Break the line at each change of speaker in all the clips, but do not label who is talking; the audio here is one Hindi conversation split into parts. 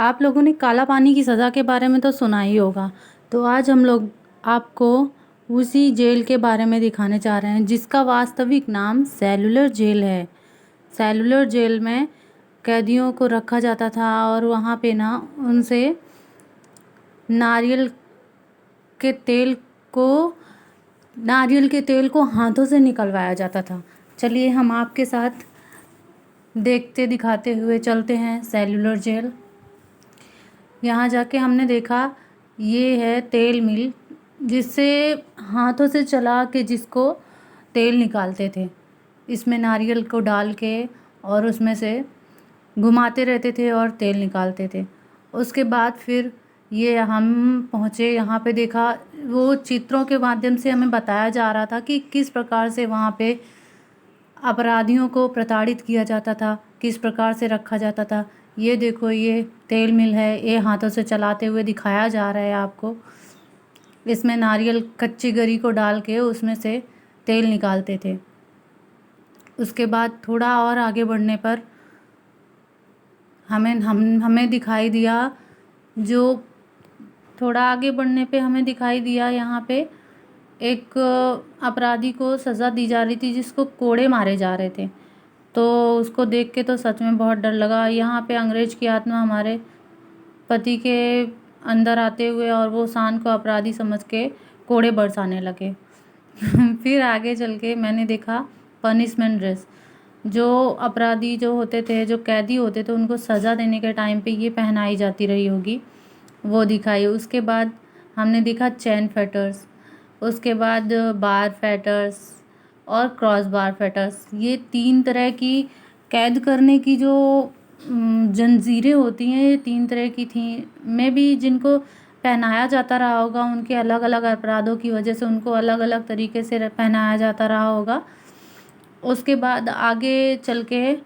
आप लोगों ने काला पानी की सज़ा के बारे में तो सुना ही होगा। तो आज हम लोग आपको उसी जेल के बारे में दिखाने जा रहे हैं जिसका वास्तविक नाम सेलुलर जेल है। सेलुलर जेल में कैदियों को रखा जाता था और वहाँ पे ना उनसे नारियल के तेल को हाथों से निकलवाया जाता था। चलिए हम आपके साथ देखते दिखाते हुए चलते हैं सेलुलर जेल। यहाँ जाके हमने देखा ये है तेल मिल, जिससे हाथों से चला के जिसको तेल निकालते थे। इसमें नारियल को डाल के और उसमें से घुमाते रहते थे और तेल निकालते थे। उसके बाद फिर ये हम पहुँचे यहाँ पे, देखा वो चित्रों के माध्यम से हमें बताया जा रहा था कि किस प्रकार से वहाँ पे अपराधियों को प्रताड़ित किया जाता था, किस प्रकार से रखा जाता था। ये देखो ये तेल मिल है, ये हाथों से चलाते हुए दिखाया जा रहा है आपको। इसमें नारियल कच्ची गरी को डाल के उसमें से तेल निकालते थे। उसके बाद थोड़ा और आगे बढ़ने पर हमें दिखाई दिया, जो थोड़ा आगे बढ़ने पे हमें दिखाई दिया यहाँ पे एक अपराधी को सज़ा दी जा रही थी जिसको कोड़े मारे जा रहे थे। तो उसको देख के तो सच में बहुत डर लगा। यहाँ पे अंग्रेज की आत्मा हमारे पति के अंदर आते हुए और वो शान को अपराधी समझ के कोड़े बरसाने लगे। फिर आगे चल के मैंने देखा पनिशमेंट ड्रेस, जो अपराधी जो होते थे, जो कैदी होते थे, उनको सज़ा देने के टाइम पे ये पहनाई जाती रही होगी, वो दिखाई। उसके बाद हमने देखा चैन फेटर्स, उसके बाद बार फेटर्स और क्रॉस बार फेटर्स। ये 3 तरह की कैद करने की जो जंजीरें होती हैं, ये 3 तरह की थी। में भी जिनको पहनाया जाता रहा होगा, उनके अलग अलग अपराधों की वजह से उनको अलग अलग तरीके से पहनाया जाता रहा होगा। उसके बाद आगे चल के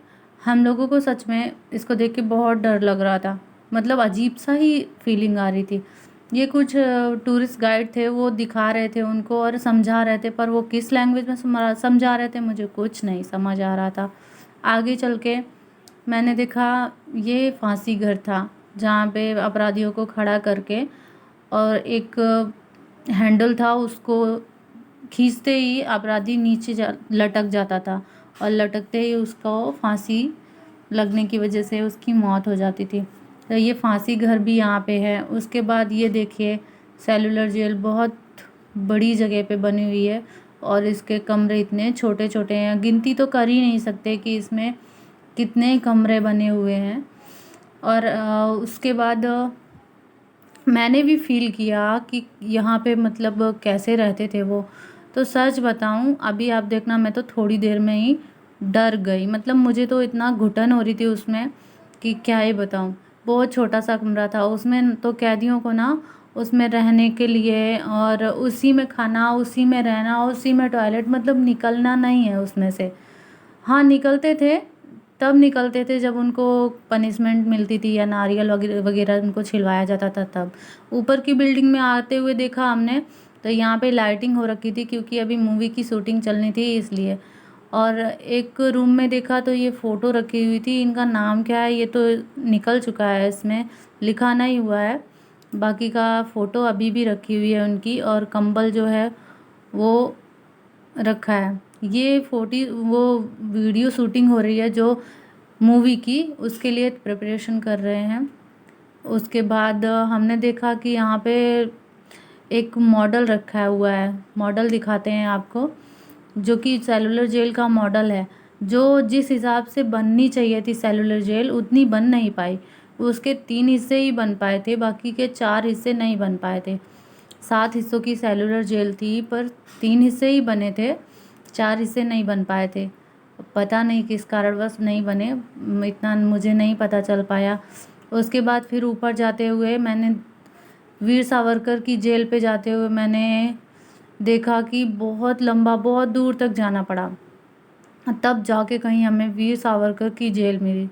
हम लोगों को सच में इसको देख के बहुत डर लग रहा था, मतलब अजीब सा ही फीलिंग आ रही थी। ये कुछ टूरिस्ट गाइड थे, वो दिखा रहे थे उनको और समझा रहे थे, पर वो किस लैंग्वेज में समझा रहे थे मुझे कुछ नहीं समझ आ रहा था। आगे चल के मैंने देखा ये फांसी घर था, जहाँ पे अपराधियों को खड़ा करके और एक हैंडल था, उसको खींचते ही अपराधी नीचे लटक जाता था और लटकते ही उसको फांसी लगने की वजह से उसकी मौत हो जाती थी। तो ये फांसी घर भी यहाँ पे है। उसके बाद ये देखिए सेलुलर जेल बहुत बड़ी जगह पे बनी हुई है और इसके कमरे इतने छोटे छोटे हैं, गिनती तो कर ही नहीं सकते कि इसमें कितने कमरे बने हुए हैं। और उसके बाद मैंने भी फील किया कि यहाँ पे मतलब कैसे रहते थे वो। तो सच बताऊँ, अभी आप देखना, मैं तो थोड़ी देर में ही डर गई। मतलब मुझे तो इतना घुटन हो रही थी उसमें कि क्या ही बताऊँ। बहुत छोटा सा कमरा था उसमें, तो कैदियों को ना उसमें रहने के लिए और उसी में खाना, उसी में रहना, उसी में टॉयलेट, मतलब निकलना नहीं है उसमें से। हाँ निकलते थे, तब निकलते थे जब उनको पनिशमेंट मिलती थी या नारियल वगैरह वगैरह उनको छिलवाया जाता था तब। ऊपर की बिल्डिंग में आते हुए देखा हमने, तो यहाँ पे लाइटिंग हो रखी थी क्योंकि अभी मूवी की शूटिंग चलनी थी इसलिए। और एक रूम में देखा तो ये फ़ोटो रखी हुई थी, इनका नाम क्या है ये तो निकल चुका है, इसमें लिखा नहीं हुआ है। बाकी का फ़ोटो अभी भी रखी हुई है उनकी, और कंबल जो है वो रखा है। ये वो वीडियो शूटिंग हो रही है जो मूवी की, उसके लिए प्रिपरेशन कर रहे हैं। उसके बाद हमने देखा कि यहाँ पे एक मॉडल रखा हुआ है, मॉडल दिखाते हैं आपको, जो कि सेलुलर जेल का मॉडल है। जो जिस हिसाब से बननी चाहिए थी सेलुलर जेल, उतनी बन नहीं पाई। उसके 3 हिस्से ही बन पाए थे, बाकी के 4 हिस्से नहीं बन पाए थे। 7 हिस्सों की सेलुलर जेल थी, पर 3 हिस्से ही बने थे, 4 हिस्से नहीं बन पाए थे। पता नहीं किस कारणवश नहीं बने, इतना मुझे नहीं पता चल पाया। उसके बाद फिर ऊपर जाते हुए मैंने वीर सावरकर की जेल पे जाते हुए मैंने देखा कि बहुत लंबा, बहुत दूर तक जाना पड़ा, तब जाके कहीं हमें वीर सावरकर की जेल मिली।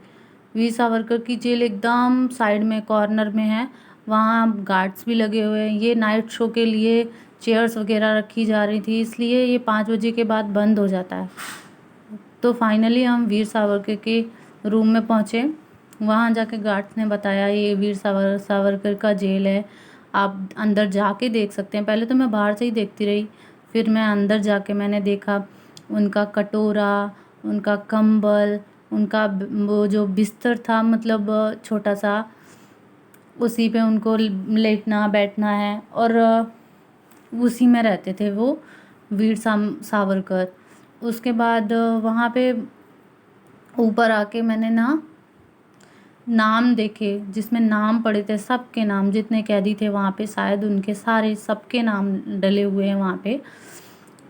वीर सावरकर की जेल एकदम साइड में कॉर्नर में है, वहाँ गार्ड्स भी लगे हुए हैं। ये नाइट शो के लिए चेयर्स वगैरह रखी जा रही थी, इसलिए ये 5 बजे के बाद बंद हो जाता है। तो फाइनली हम वीर सावरकर के रूम में पहुँचे। वहाँ जाके गार्ड्स ने बताया ये वीर सावरकर का जेल है, आप अंदर जाके देख सकते हैं। पहले तो मैं बाहर से ही देखती रही, फिर मैं अंदर जाके मैंने देखा उनका कटोरा, उनका कंबल, उनका वो जो बिस्तर था, मतलब छोटा सा, उसी पे उनको लेटना बैठना है, और उसी में रहते थे वो वीर सावरकर। उसके बाद वहाँ पे ऊपर आके मैंने नाम देखे, जिसमें नाम पड़े थे, सबके नाम, जितने कैदी थे वहाँ पे शायद उनके सारे सबके नाम डले हुए हैं वहाँ पे।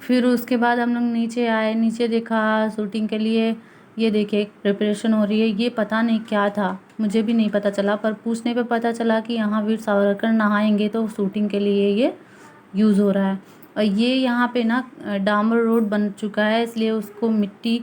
फिर उसके बाद हम लोग नीचे आए, नीचे देखा शूटिंग के लिए, ये देखिए प्रिपरेशन हो रही है। ये पता नहीं क्या था, मुझे भी नहीं पता चला, पर पूछने पे पता चला कि यहाँ वीर सावरकर नहाएंगे तो शूटिंग के लिए ये यूज़ हो रहा है। और ये यहाँ पे डामर रोड बन चुका है, इसलिए उसको मिट्टी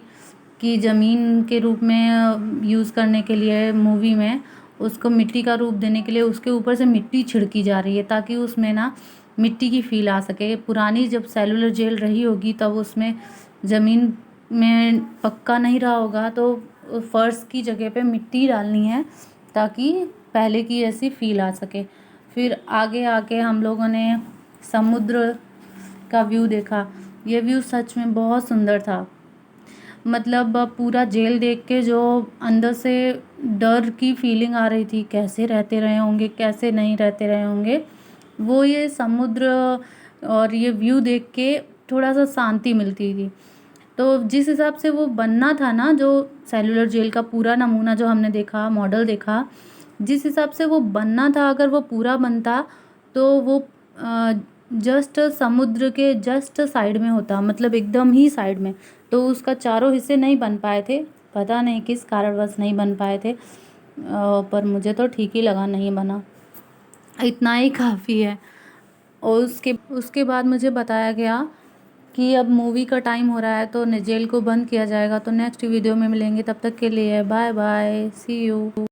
की ज़मीन के रूप में यूज़ करने के लिए मूवी में उसको मिट्टी का रूप देने के लिए उसके ऊपर से मिट्टी छिड़की जा रही है, ताकि उसमें मिट्टी की फील आ सके। पुरानी जब सेलुलर जेल रही होगी तब उसमें ज़मीन में पक्का नहीं रहा होगा, तो फर्श की जगह पे मिट्टी डालनी है ताकि पहले की ऐसी फील आ सके। फिर आगे आके हम लोगों ने समुद्र का व्यू देखा। ये व्यू सच में बहुत सुंदर था। मतलब पूरा जेल देख के जो अंदर से डर की फीलिंग आ रही थी, कैसे रहते रहे होंगे, कैसे नहीं रहते रहे होंगे, वो ये समुद्र और ये व्यू देख के थोड़ा सा शांति मिलती थी। तो जिस हिसाब से वो बनना था ना, जो सेलुलर जेल का पूरा नमूना जो हमने देखा, मॉडल देखा, जिस हिसाब से वो बनना था, अगर वो पूरा बनता तो वो जस्ट समुद्र के जस्ट साइड में होता, मतलब एकदम ही साइड में। तो उसका चारों हिस्से नहीं बन पाए थे, पता नहीं किस कारणवश नहीं बन पाए थे, पर मुझे तो ठीक ही लगा नहीं बना, इतना ही काफ़ी है। और उसके बाद मुझे बताया गया कि अब मूवी का टाइम हो रहा है तो जेल को बंद किया जाएगा। तो नेक्स्ट वीडियो में मिलेंगे, तब तक के लिए बाय बाय, सी यू।